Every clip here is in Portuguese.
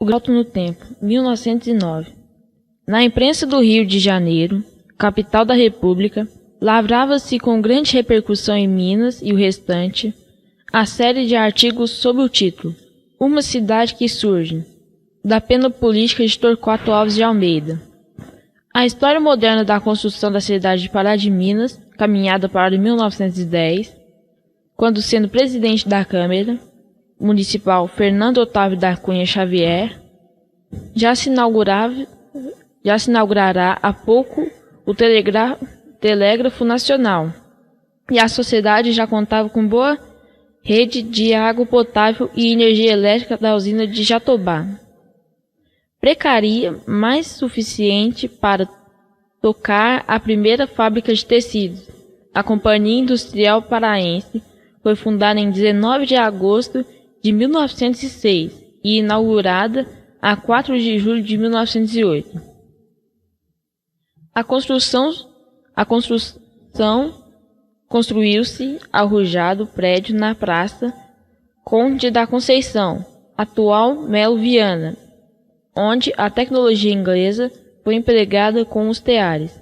O Salto no Tempo, 1909. Na imprensa do Rio de Janeiro, capital da República, lavrava-se com grande repercussão em Minas e o restante a série de artigos sob o título Uma Cidade que Surge, da pena política de Torquato Alves de Almeida. A história moderna da construção da cidade de Pará de Minas, caminhada para 1910, quando sendo presidente da Câmara Municipal Fernando Otávio da Cunha Xavier, já se inaugurará há pouco o Telégrafo Nacional, e a sociedade já contava com boa rede de água potável e energia elétrica da usina de Jatobá. Precaria, mas suficiente para tocar a primeira fábrica de tecidos. A Companhia Industrial Paraense foi fundada em 19 de agosto de 1906 e inaugurada a 4 de julho de 1908. Construiu-se arrojado prédio na Praça Conde da Conceição, atual Melo Viana, onde a tecnologia inglesa foi empregada com os teares.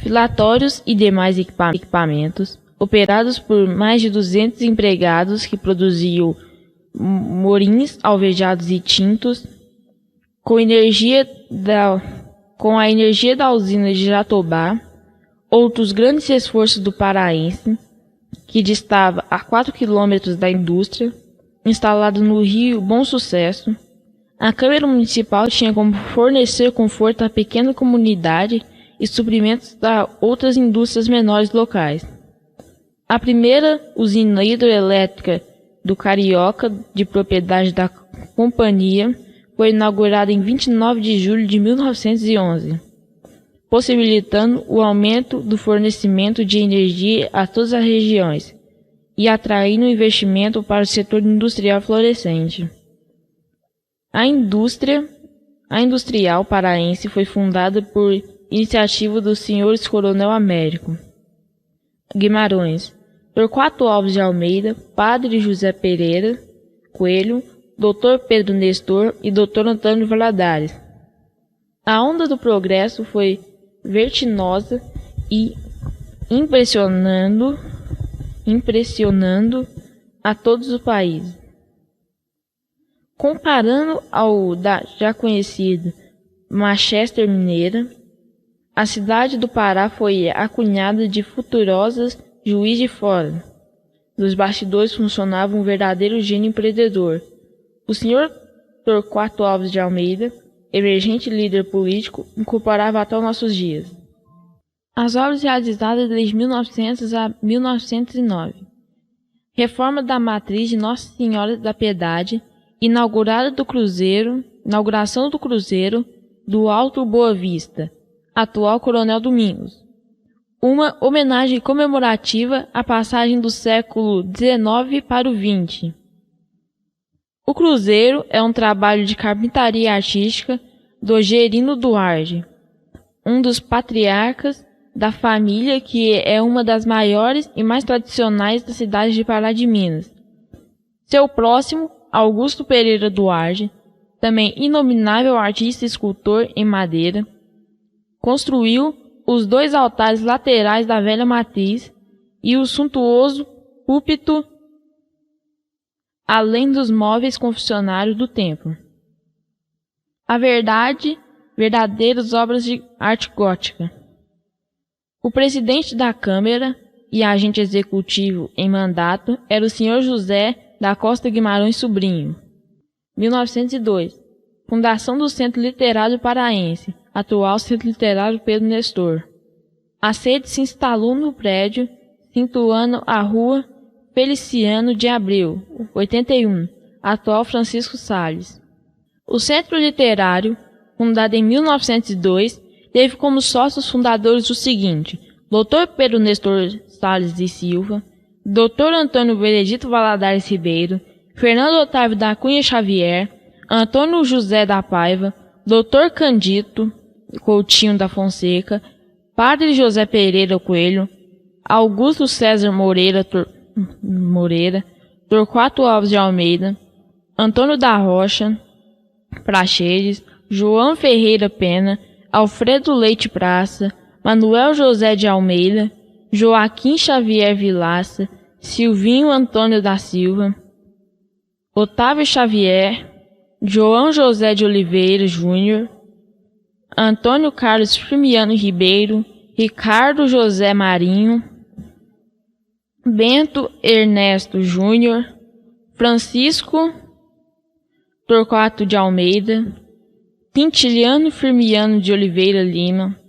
Filatórios e demais equipamentos, operados por mais de 200 empregados que produziam morins alvejados e tintos, com a energia da usina de Jatobá. Outros grandes esforços do paraense, que distava a 4 quilômetros da indústria, instalado no Rio Bom Sucesso, a Câmara Municipal tinha como fornecer conforto à pequena comunidade e suprimentos a outras indústrias menores locais. A primeira usina hidroelétrica do Carioca, de propriedade da companhia, foi inaugurada em 29 de julho de 1911. Possibilitando o aumento do fornecimento de energia a todas as regiões e atraindo investimento para o setor industrial florescente. A Industrial Paraense foi fundada por iniciativa dos senhores Coronel Américo Guimarães, Torquato Alves de Almeida, Padre José Pereira Coelho, Dr. Pedro Nestor e Dr. Antônio Valadares. A onda do progresso foi vertiginosa e impressionando a todos os países. Comparando ao da já conhecida Manchester mineira, a cidade do Pará foi acunhada de futurosas Juiz de Fora. Nos bastidores funcionava um verdadeiro gênio empreendedor. O senhor Torquato Alves de Almeida, emergente líder político, incorporava até os nossos dias. As obras realizadas desde 1900 a 1909. Reforma da matriz de Nossa Senhora da Piedade, inauguração do cruzeiro do Alto Boa Vista, atual Coronel Domingos. Uma homenagem comemorativa à passagem do século XIX para o XX. O cruzeiro é um trabalho de carpintaria artística do Gerino Duarte, um dos patriarcas da família que é uma das maiores e mais tradicionais da cidade de Pará de Minas. Seu próximo, Augusto Pereira Duarte, também inominável artista e escultor em madeira, construiu os 2 altares laterais da velha matriz e o suntuoso púlpito, além dos móveis confessionários do templo. Verdadeiras obras de arte gótica. O presidente da Câmara e agente executivo em mandato era o Sr. José da Costa Guimarães Sobrinho. 1902. Fundação do Centro Literário Paraense, atual Centro Literário Pedro Nestor. A sede se instalou no prédio, situando a Rua Feliciano de Abreu, 81, atual Francisco Salles. O Centro Literário, fundado em 1902, teve como sócios fundadores o seguinte: Dr. Pedro Nestor Salles e Silva, Dr. Antônio Benedito Valadares Ribeiro, Fernando Otávio da Cunha Xavier, Antônio José da Paiva, Dr. Candito Coutinho da Fonseca, Padre José Pereira Coelho, Augusto César Moreira, Torquato Alves de Almeida, Antônio da Rocha, Praxedes, João Ferreira Pena, Alfredo Leite Praça, Manuel José de Almeida, Joaquim Xavier Vilaça, Silvinho Antônio da Silva, Otávio Xavier, João José de Oliveira Júnior, Antônio Carlos Firmiano Ribeiro, Ricardo José Marinho, Bento Ernesto Júnior, Francisco Torquato de Almeida, Quintiliano Firmiano de Oliveira Lima,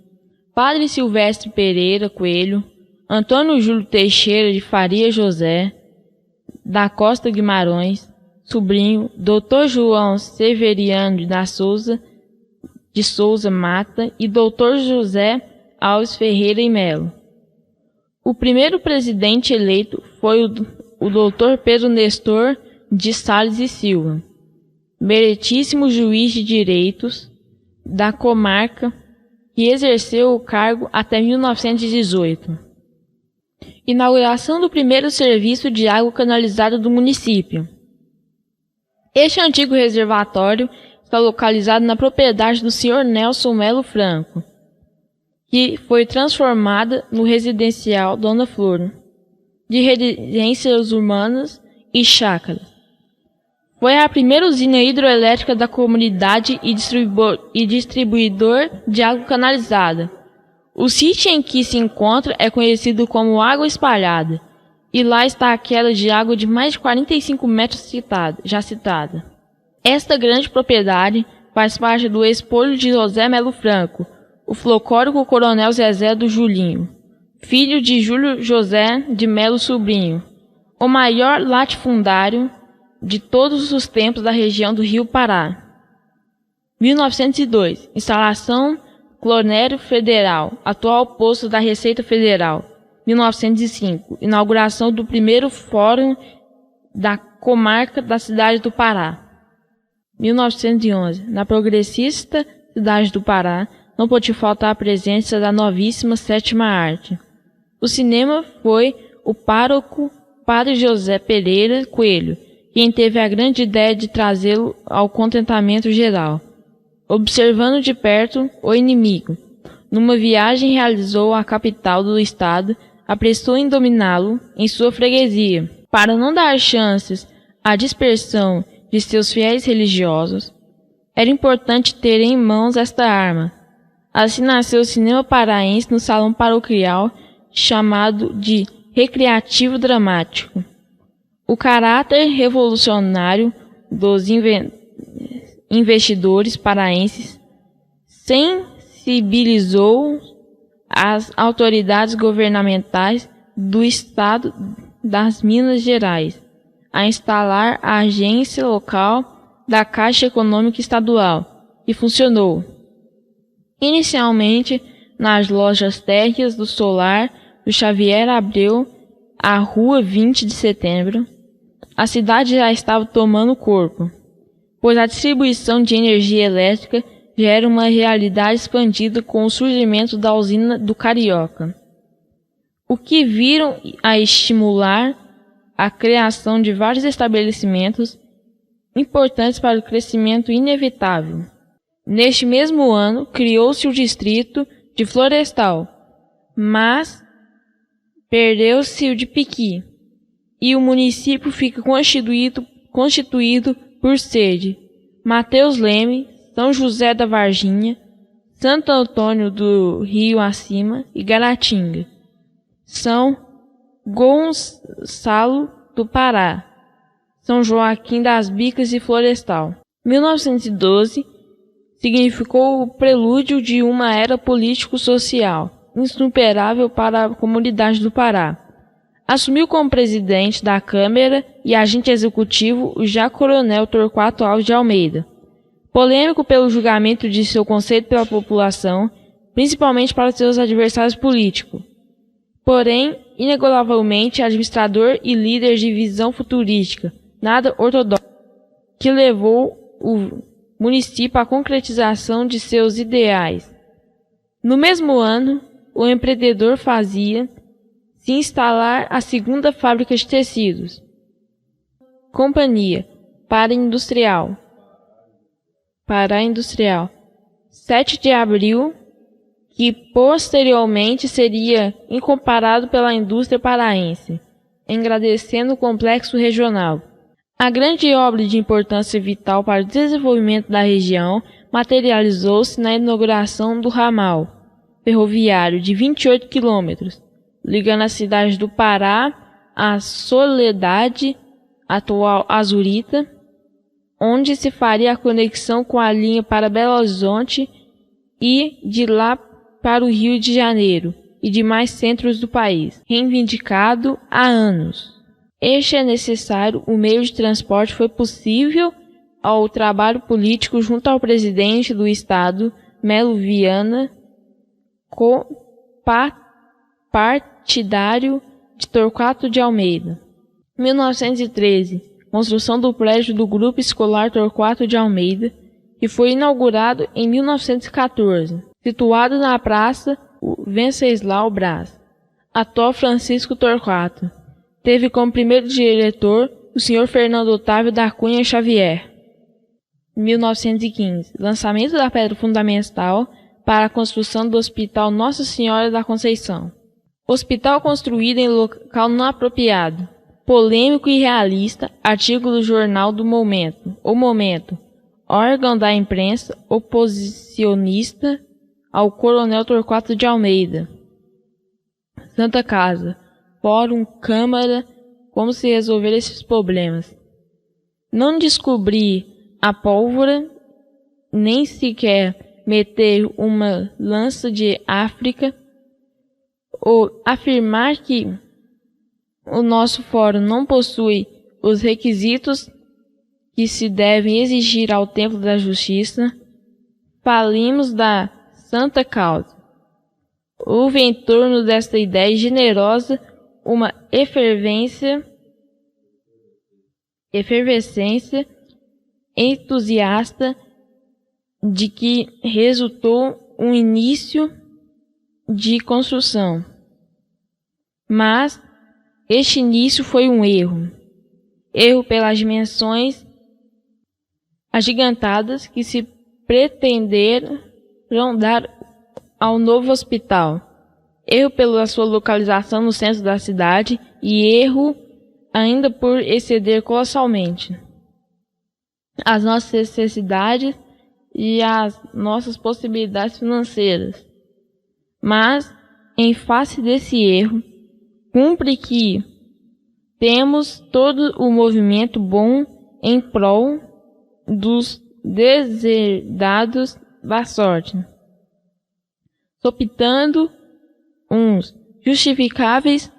Padre Silvestre Pereira Coelho, Antônio Júlio Teixeira de Faria José, da Costa Guimarães, sobrinho, Dr. João Severiano de Souza Mata e Dr. José Alves Ferreira e Melo. O primeiro presidente eleito foi o Dr. Pedro Nestor de Sales e Silva, meritíssimo juiz de direitos da comarca, que exerceu o cargo até 1918. Inauguração do primeiro serviço de água canalizada do município. Este antigo reservatório está localizado na propriedade do Sr. Nelson Melo Franco, que foi transformada no residencial Dona Flor, de residências urbanas e chácaras. Foi a primeira usina hidroelétrica da comunidade e distribuidor de água canalizada. O sítio em que se encontra é conhecido como Água Espalhada, e lá está a queda de água de mais de 45 metros já citada. Esta grande propriedade faz parte do espólio de José Melo Franco, o folclórico Coronel Zezé do Julinho, filho de Júlio José de Melo Sobrinho, o maior latifundário de todos os tempos da região do Rio Pará. 1902. Instalação Clonério Federal, atual posto da Receita Federal. 1905. Inauguração do primeiro Fórum da Comarca da cidade do Pará. 1911. Na progressista cidade do Pará, não pôde faltar a presença da novíssima sétima arte. O cinema foi o pároco Padre José Pereira Coelho, quem teve a grande ideia de trazê-lo ao contentamento geral. Observando de perto o inimigo, numa viagem realizou à capital do estado, apressou em dominá-lo em sua freguesia. Para não dar chances à dispersão de seus fiéis religiosos, era importante ter em mãos esta arma. Assim nasceu o cinema paraense no salão paroquial, chamado de Recreativo Dramático. O caráter revolucionário dos investidores paraenses sensibilizou as autoridades governamentais do estado das Minas Gerais a instalar a agência local da Caixa Econômica Estadual, e funcionou. Inicialmente nas lojas térreas do Solar do Xavier Abreu, a Rua 20 de Setembro, a cidade já estava tomando corpo, pois a distribuição de energia elétrica já era uma realidade expandida com o surgimento da usina do Carioca, o que viram a estimular a criação de vários estabelecimentos importantes para o crescimento inevitável. Neste mesmo ano, criou-se o distrito de Florestal, mas perdeu-se o de Piqui, e o município fica constituído por sede Mateus Leme, São José da Varginha, Santo Antônio do Rio Acima e Garatinga, São Gonçalo do Pará, São Joaquim das Bicas e Florestal. 1912 significou o prelúdio de uma era político-social insuperável para a comunidade do Pará. Assumiu como presidente da Câmara e agente executivo o já coronel Torquato Alves de Almeida, polêmico pelo julgamento de seu conceito pela população, principalmente para seus adversários políticos, porém, inegavelmente administrador e líder de visão futurística, nada ortodoxa, que levou o município à concretização de seus ideais. No mesmo ano, o empreendedor fazia se instalar a segunda fábrica de tecidos, Companhia Paraindustrial, Pará Industrial, 7 de abril, que posteriormente seria incorporado pela indústria paraense, engrandecendo o complexo regional. A grande obra de importância vital para o desenvolvimento da região materializou-se na inauguração do ramal ferroviário de 28 quilômetros, ligando a cidade do Pará à Soledade, atual Azurita, onde se faria a conexão com a linha para Belo Horizonte e de lá para o Rio de Janeiro e demais centros do país, reivindicado há anos. Este é necessário, o meio de transporte foi possível ao trabalho político junto ao presidente do Estado, Melo Viana, partidário de Torquato de Almeida. 1913, construção do prédio do Grupo Escolar Torquato de Almeida, que foi inaugurado em 1914, situado na Praça Venceslau Braz. Atual Francisco Torquato. Teve como primeiro diretor o Sr. Fernando Otávio da Cunha Xavier. 1915. Lançamento da pedra fundamental para a construção do Hospital Nossa Senhora da Conceição. Hospital construído em local não apropriado. Polêmico e realista, artigo do jornal do Momento, O Momento, órgão da imprensa oposicionista ao Coronel Torquato de Almeida. Santa Casa, Fórum, Câmara, como se resolver esses problemas. Não descobrir a pólvora, nem sequer meter uma lança de África, ou afirmar que o nosso fórum não possui os requisitos que se devem exigir ao templo da justiça, falimos da santa causa. Houve em torno desta ideia generosa uma efervescência entusiasta de que resultou um início de construção. Mas este início foi um erro. Erro pelas dimensões agigantadas que se pretenderam dar ao novo hospital. Erro pela sua localização no centro da cidade e erro ainda por exceder colossalmente as nossas necessidades e as nossas possibilidades financeiras. Mas, em face desse erro, cumpre que temos todo o movimento bom em prol dos deserdados da sorte, sopitando uns justificáveis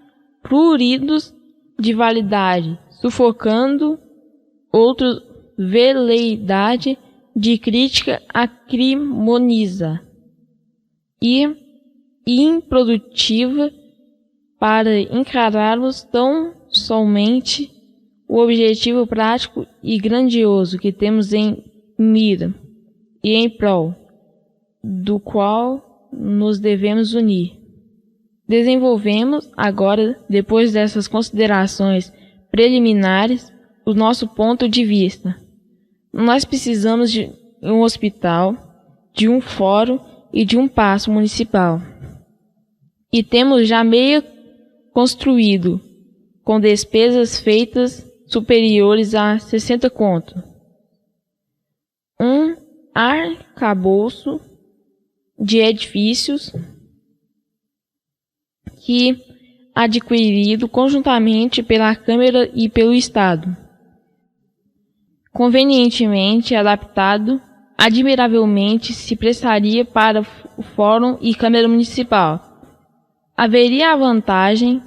pruridos de validade, sufocando outros veleidade de crítica acrimoniza e improdutiva para encararmos tão somente o objetivo prático e grandioso que temos em mira e em prol do qual nos devemos unir. Desenvolvemos agora, depois dessas considerações preliminares, o nosso ponto de vista. Nós precisamos de um hospital, de um fórum e de um paço municipal. E temos já meio construído, com despesas feitas superiores a 60 conto. Um arcabouço de edifícios que adquirido conjuntamente pela Câmara e pelo Estado, convenientemente adaptado, admiravelmente se prestaria para o Fórum e Câmara Municipal. Haveria a vantagem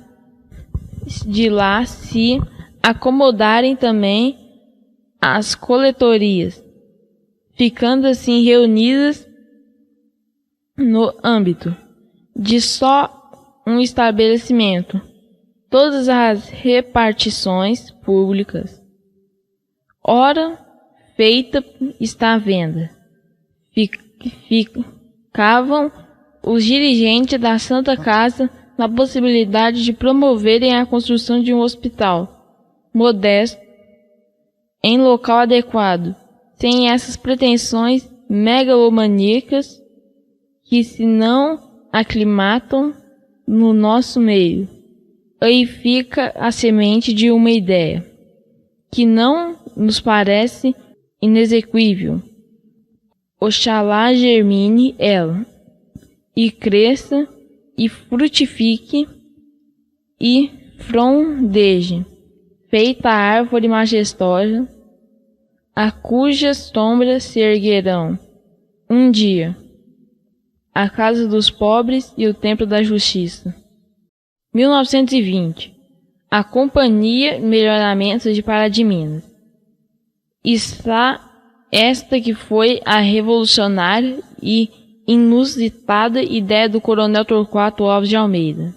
de lá se acomodarem também as coletorias, ficando assim reunidas no âmbito de só um estabelecimento, todas as repartições públicas. Ora, feita está à venda. Ficavam os dirigentes da Santa Casa na possibilidade de promoverem a construção de um hospital modesto, em local adequado, sem essas pretensões megalomaníacas que se não aclimatam no nosso meio. Aí fica a semente de uma ideia, que não nos parece inexequível. Oxalá germine ela, e cresça, e frutifique, e frondeje, feita a árvore majestosa, a cujas sombras se erguerão, um dia, a casa dos pobres e o templo da justiça. 1920. A Companhia Melhoramentos de Pará de Minas. Está esta que foi a revolucionária e inusitada ideia do coronel Torquato Alves de Almeida,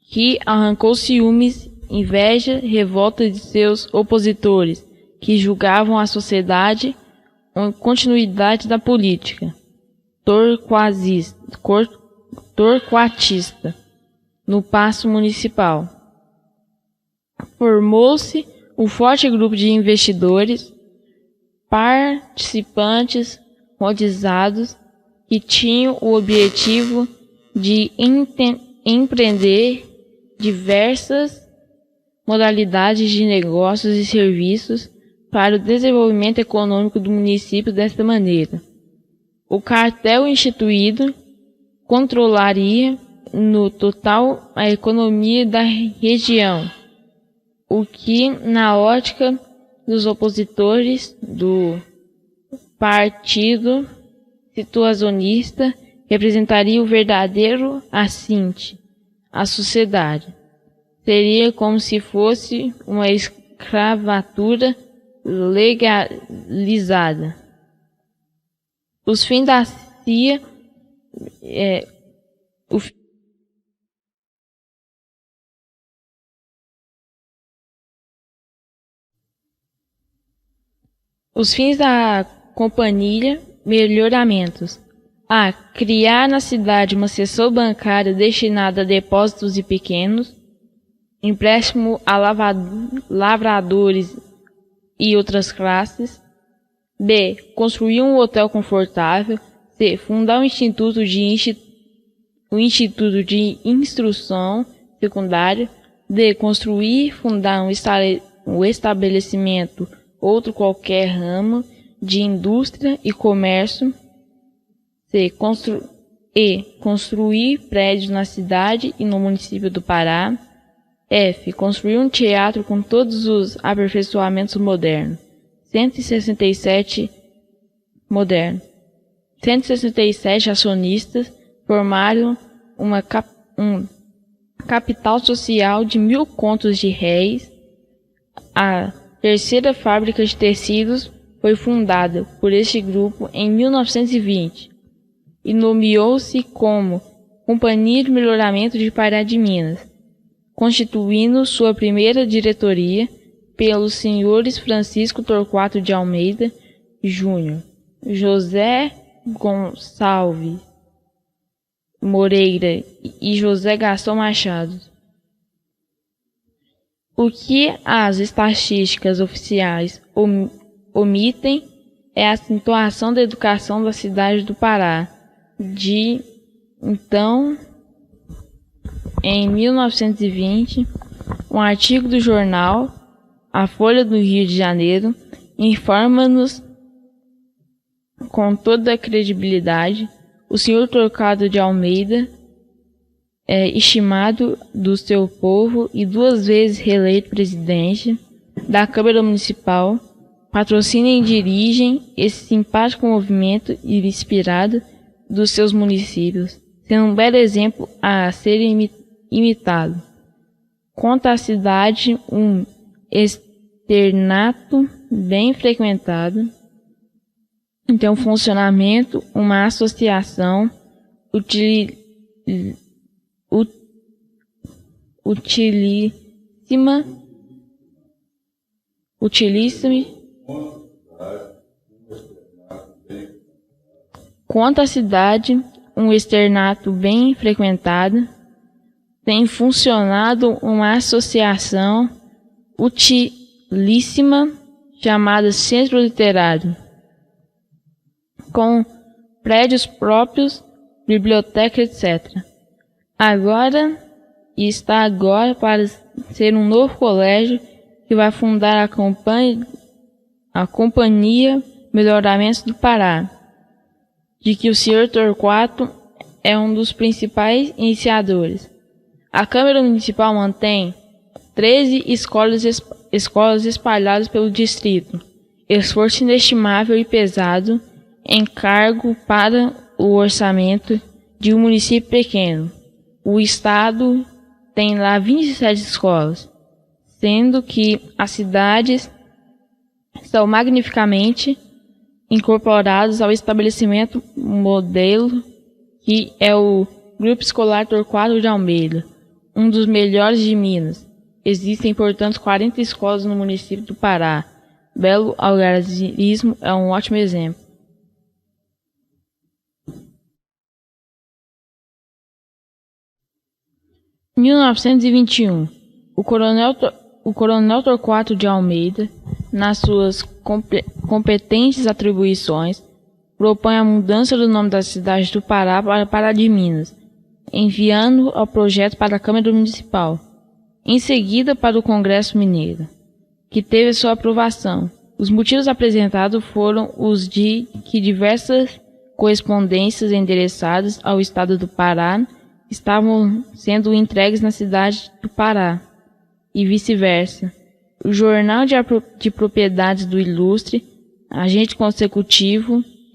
que arrancou ciúmes, inveja, revolta de seus opositores, que julgavam a sociedade uma continuidade da política torquatista no Paço Municipal. Formou-se um forte grupo de investidores, participantes cotizados, que tinham o objetivo de empreender diversas modalidades de negócios e serviços para o desenvolvimento econômico do município. Desta maneira, o cartel instituído controlaria no total a economia da região, o que, na ótica dos opositores do partido situacionista, representaria o verdadeiro assinte à sociedade. Seria como se fosse uma escravatura legalizada. Os fins da CIA Os fins da Companhia Melhoramentos: a. Criar na cidade uma seção bancária destinada a depósitos e pequenos, empréstimo a lavradores e outras classes. B. Construir um hotel confortável. C. Fundar um instituto de instrução secundária. D. Construir e fundar um estabelecimento, outro qualquer ramo de indústria e comércio. C. Construir prédios na cidade e no município do Pará. F. Construir um teatro com todos os aperfeiçoamentos modernos. 167 acionistas formaram um capital social de 1.000 contos de réis. A terceira fábrica de tecidos foi fundada por este grupo em 1920 e nomeou-se como Companhia de Melhoramento de Pará de Minas, constituindo sua primeira diretoria pelos senhores Francisco Torquato de Almeida Júnior, José Gonçalves Moreira e José Gastão Machado. O que as estatísticas oficiais omitem é a situação da educação da cidade do Pará. Então, em 1920, um artigo do jornal A Folha do Rio de Janeiro informa-nos com toda a credibilidade: o senhor Torquato de Almeida é estimado do seu povo e 2 vezes reeleito presidente da Câmara Municipal, patrocina e dirigem esse simpático movimento inspirado dos seus municípios, sendo um belo exemplo a ser imitado. Conta a cidade um externato bem frequentado, tem um funcionamento, uma associação utilíssima. Quanto à cidade, um externato bem frequentado, tem funcionado uma associação utilíssima chamada Centro Literário, com prédios próprios, biblioteca, etc. Está agora para ser um novo colégio que vai fundar a Companhia Melhoramentos do Pará, de que o Sr. Torquato é um dos principais iniciadores. A Câmara Municipal mantém 13 escolas espalhadas pelo distrito, esforço inestimável e pesado, encargo para o orçamento de um município pequeno. O Estado tem lá 27 escolas, sendo que as cidades são magnificamente incorporadas ao estabelecimento modelo que é o Grupo Escolar Torquato de Almeida, um dos melhores de Minas. Existem, portanto, 40 escolas no município do Pará. Belo algarismo é um ótimo exemplo. Em 1921, o Coronel Torquato de Almeida, nas suas competentes atribuições, propõe a mudança do nome da cidade do Pará para Pará de Minas, enviando o projeto para a Câmara Municipal, em seguida para o Congresso Mineiro, que teve sua aprovação. Os motivos apresentados foram os de que diversas correspondências endereçadas ao Estado do Pará estavam sendo entregues na cidade do Pará, e vice-versa. O Jornal de Propriedades do Ilustre Agente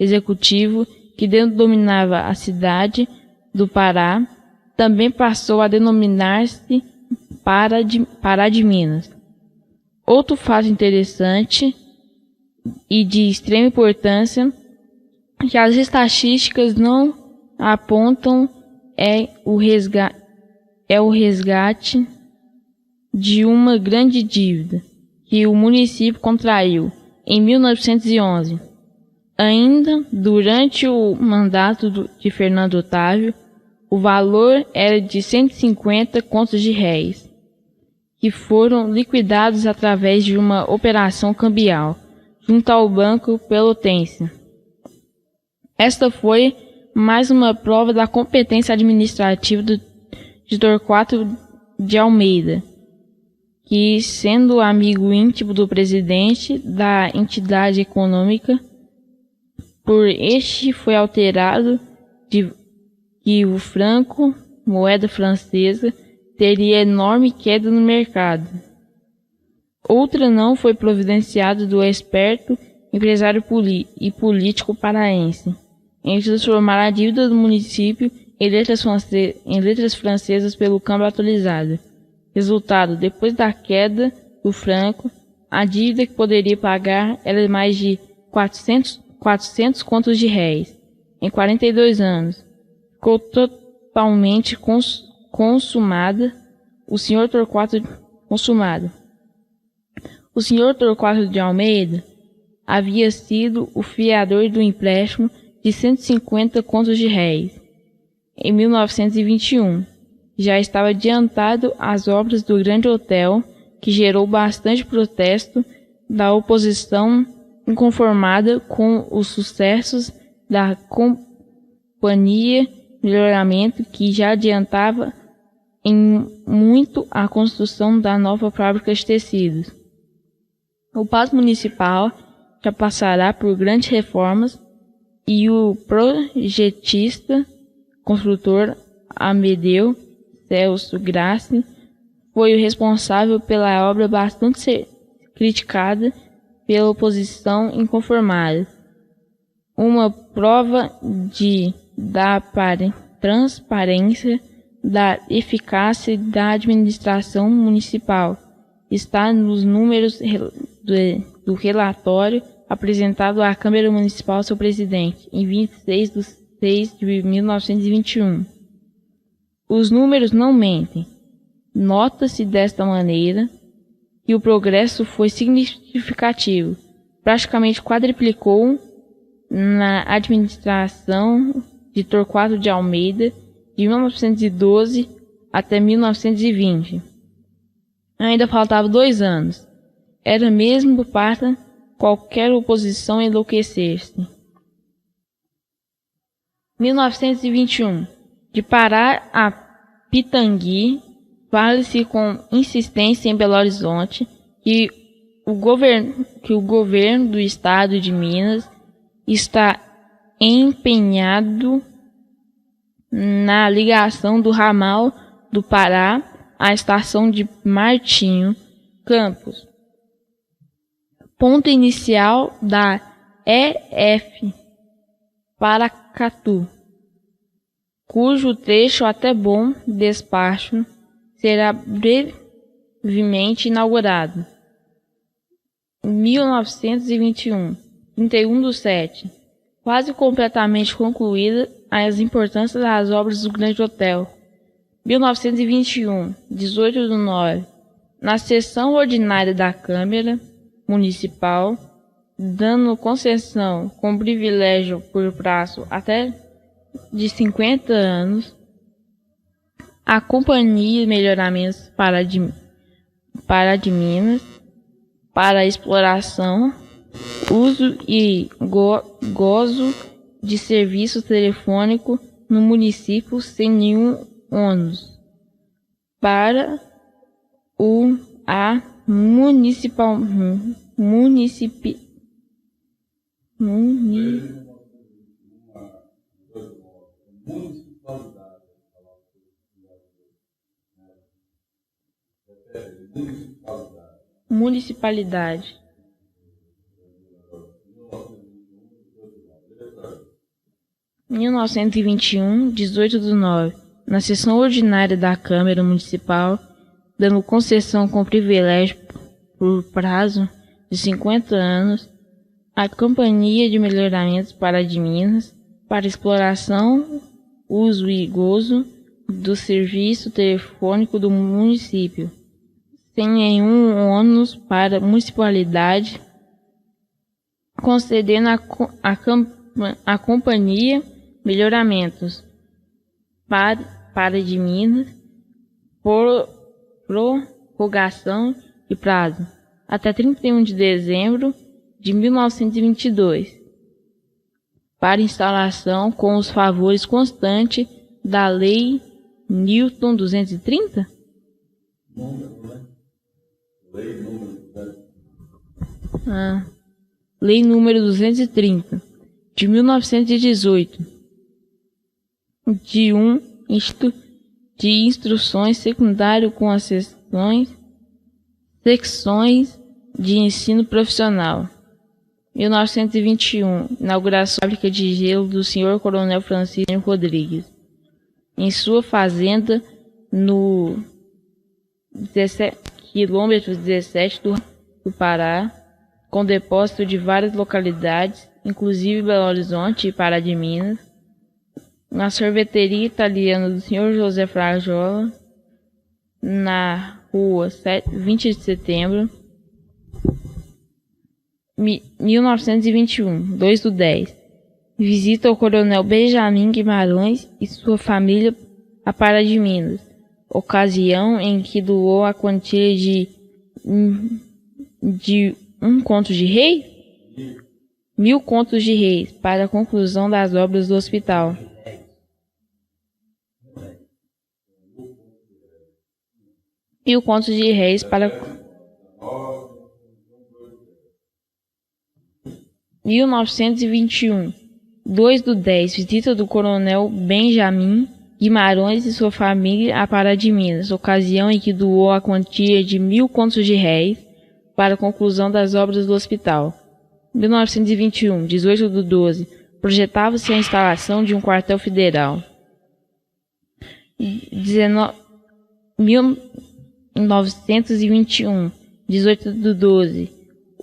Executivo, que dominava a cidade do Pará, também passou a denominar-se Pará de Minas. Outro fato interessante e de extrema importância que as estatísticas não apontam é o resgate de uma grande dívida que o município contraiu em 1911. Ainda durante o mandato de Fernando Otávio, o valor era de 150 contos de réis, que foram liquidados através de uma operação cambial junto ao Banco Pelotense. Esta foi mais uma prova da competência administrativa de Torquato de Almeida, que, sendo amigo íntimo do presidente da entidade econômica, por este foi alterado de que o franco, moeda francesa, teria enorme queda no mercado. Outra não foi providenciada do esperto empresário e político paraense, em transformar a dívida do município em letras francesas pelo câmbio atualizado. Resultado, depois da queda do franco, a dívida que poderia pagar era mais de 400 contos de réis. Em 42 anos, ficou totalmente consumada. O Sr. Torquato de Almeida havia sido o fiador do empréstimo de 150 contos de réis. Em 1921, já estava adiantado as obras do grande hotel, que gerou bastante protesto da oposição inconformada com os sucessos da Companhia Melhoramento, que já adiantava em muito a construção da nova fábrica de tecidos. O Paço Municipal já passará por grandes reformas e o projetista, construtor Amedeu Celso Grassi foi o responsável pela obra bastante criticada pela oposição inconformada. Uma prova da transparência, da eficácia da administração municipal está nos números do relatório apresentado à Câmara Municipal ao seu presidente, em 26 de 6 de 1921. Os números não mentem. Nota-se desta maneira que o progresso foi significativo, praticamente quadriplicou na administração de Torquato de Almeida de 1912 até 1920. Ainda faltavam 2 anos. Era mesmo para qualquer oposição enlouquecer-se. 1921. De Pará a Pitangui, fala-se com insistência em Belo Horizonte que o governo do estado de Minas está empenhado na ligação do ramal do Pará à estação de Martinho Campos, ponto inicial da EF Paracatu, cujo trecho até Bom Despacho será brevemente inaugurado. 1921, 31/7, quase completamente concluída as importâncias das obras do Grande Hotel. 1921, 18/9, na sessão ordinária da Câmara Municipal, dando concessão com privilégio por prazo até de 50 anos, a Companhia de Melhoramentos Pará de Minas, para exploração, uso e gozo de serviço telefônico no município sem nenhum ônus, para a municipalidade. 1921, 18/9, na sessão ordinária da Câmara Municipal, dando concessão com privilégio por prazo de 50 anos à Companhia de Melhoramentos Pará de Minas para exploração, uso e gozo do serviço telefônico do município, sem nenhum ônus para a municipalidade, concedendo à Companhia Melhoramentos Pará de Minas por prorrogação de prazo até 31 de dezembro de 1922, para instalação com os favores constantes da Lei Newton 230? Lei número 230, de 1918, de instruções secundário com as secções de ensino profissional. 1921, inauguração da fábrica de gelo do Sr. Coronel Francisco Rodrigues, em sua fazenda no quilômetro 17 do Pará, com depósito de várias localidades, inclusive Belo Horizonte e Pará de Minas. Na sorveteria italiana do Sr. José Frajola, na rua 20 de setembro, 1921, 2/10. Visita ao Coronel Benjamin Guimarães e sua família a Pará de Minas, ocasião em que doou a quantia de 1 conto de réis? 1.000 contos de réis para a conclusão das obras do hospital. R$ 1921, 2/10, visita do Coronel Benjamin Guimarães e sua família a Pará de Minas, ocasião em que doou a quantia de 1.000 contos de réis para a conclusão das obras do hospital. 1921, 18/12, projetava-se a instalação de um quartel federal. 1921, 18/12,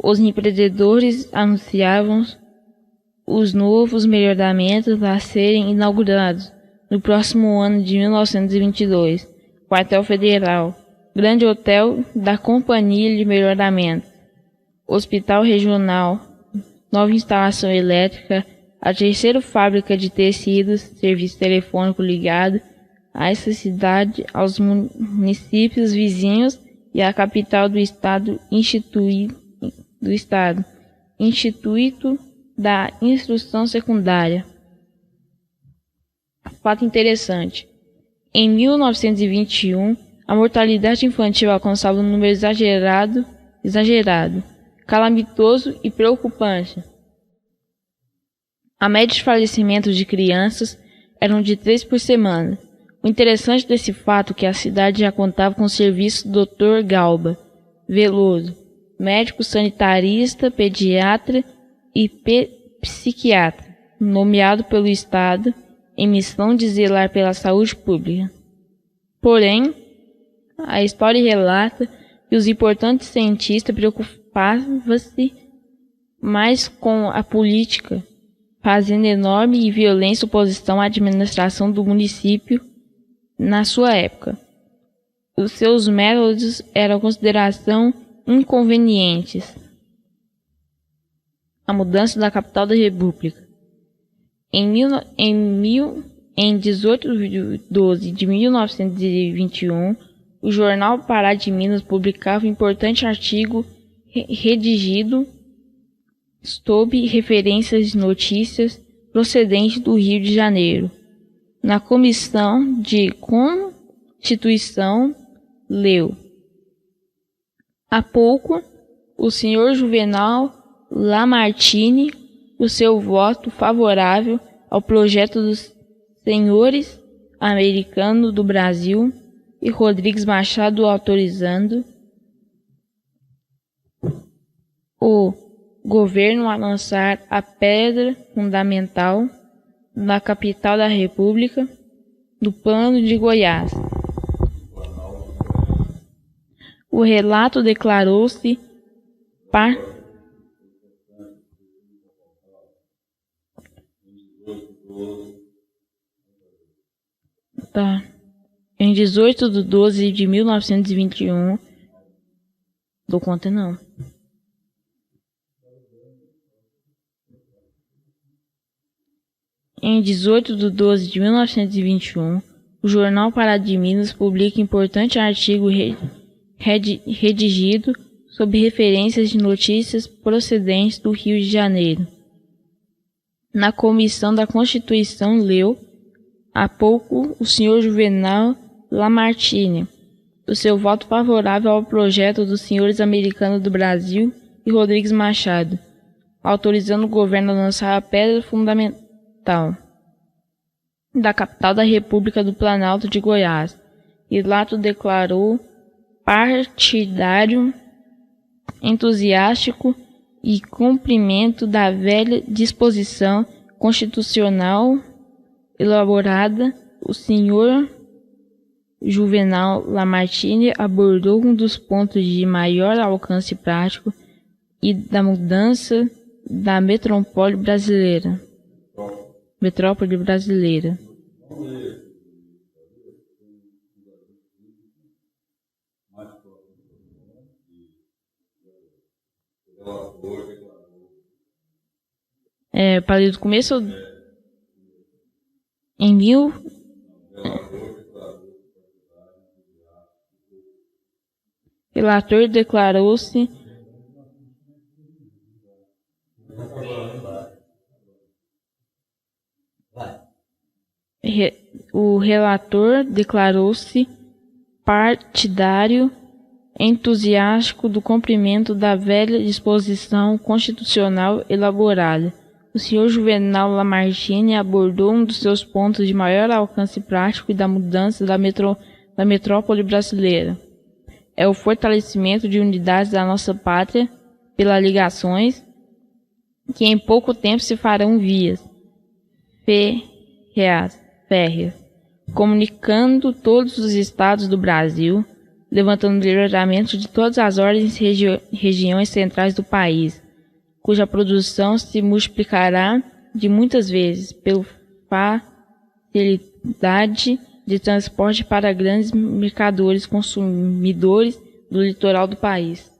os empreendedores anunciavam os novos melhoramentos a serem inaugurados no próximo ano de 1922. Quartel Federal, Grande Hotel da Companhia de Melhoramento, Hospital Regional, nova instalação elétrica, a terceira fábrica de tecidos, serviço telefônico ligado a essa cidade, aos municípios vizinhos e à capital do estado Instituto da Instrução Secundária. Fato interessante. Em 1921, a mortalidade infantil alcançava um número exagerado, calamitoso e preocupante. A média de falecimentos de crianças eram de 3 por semana. O interessante desse fato é que a cidade já contava com o serviço do Dr. Galba Veloso, médico sanitarista, pediatra e psiquiatra, nomeado pelo Estado em missão de zelar pela saúde pública. Porém, a história relata que os importantes cientistas preocupavam-se mais com a política, fazendo enorme e violenta oposição à administração do município na sua época. Os seus métodos eram considerados inconvenientes. A mudança da capital da República. Em 18 de 12 de 1921, o jornal Pará de Minas publicava um importante artigo redigido sob referências de notícias procedentes do Rio de Janeiro. Na Comissão de Constituição, leu: há pouco, o senhor Juvenal Lamartine o seu voto favorável ao projeto dos senhores americanos do Brasil e Rodrigues Machado autorizando o governo a lançar a pedra fundamental na capital da República do Plano de Goiás. O relato declarou-se em 18 de 12 de 1921. Dou conta não. Em 18 de 12 de 1921, o jornal Pará de Minas publica importante artigo redigido sob referências de notícias procedentes do Rio de Janeiro. Na Comissão da Constituição, leu: há pouco, o senhor Juvenal Lamartine o seu voto favorável ao projeto dos senhores americanos do Brasil e Rodrigues Machado, autorizando o governo a lançar a pedra fundamental da capital da República do Planalto de Goiás. Ilato declarou partidário, entusiástico e cumprimento da velha disposição constitucional elaborada. O senhor Juvenal Lamartine abordou um dos pontos de maior alcance prático e da mudança da metrópole brasileira. Para do começo em relator declarou-se o relator declarou-se partidário, entusiástico do cumprimento da velha disposição constitucional elaborada. O senhor Juvenal Lamartine abordou um dos seus pontos de maior alcance prático e da mudança da metrópole brasileira. É o fortalecimento de unidades da nossa pátria pelas ligações que em pouco tempo se farão vias férreas, comunicando todos os estados do Brasil, levantando livramento de todas as ordens e regiões centrais do país, cuja produção se multiplicará de muitas vezes pela facilidade de transporte para grandes mercadores consumidores do litoral do país.